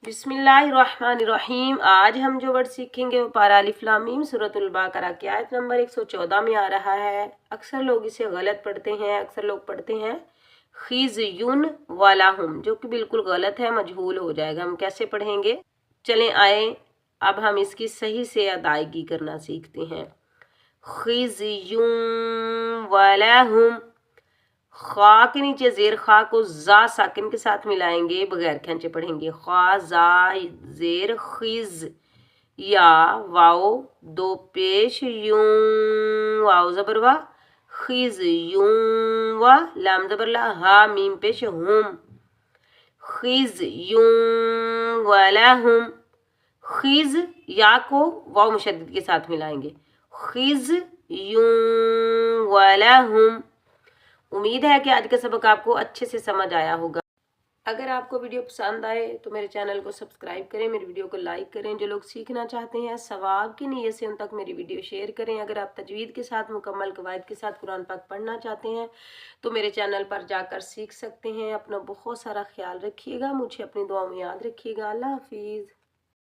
बिस्मिल्लाहिर्रहमानिर्रहीम। आज हम जो वर्ड सीखेंगे वो पारा अलिफ लाम मीम सूरतुल बकरा की आयत नंबर 114 में आ रहा है। अक्सर लोग इसे गलत पढ़ते हैं, अक्सर लोग पढ़ते हैं खिज़युन वलहुम, जो कि बिल्कुल गलत है, मजहूल हो जाएगा। हम कैसे पढ़ेंगे, चलें आए अब हम इसकी सही से अदायगी करना सीखते हैं। खिज़युन वलहुम, खा के नीचे जेर खा को जा साकिन के साथ मिलाएंगे, बगैर खींचे पढ़ेंगे। खा जा जेर खिज, या वाओ दो पेश यूं, वाओ जबर वा, खिज यूं वा, लाम जबर ला, हा मीम पेश हुम, खिज यूं वलहुम। खिज या को वाओ मुशद्दद के साथ मिलाएंगे, खिज यूं वलहुम। उम्मीद है कि आज का सबक आपको अच्छे से समझ आया होगा। अगर आपको वीडियो पसंद आए तो मेरे चैनल को सब्सक्राइब करें, मेरी वीडियो को लाइक करें। जो लोग सीखना चाहते हैं सवाब की नीयत से उन तक मेरी वीडियो शेयर करें। अगर आप तजवीद के साथ मुकम्मल कवायद के साथ कुरान पाक पढ़ना चाहते हैं तो मेरे चैनल पर जाकर सीख सकते हैं। अपना बहुत सारा ख्याल रखिएगा, मुझे अपनी दुआ में याद रखिएगा। अल्लाह हाफिज़।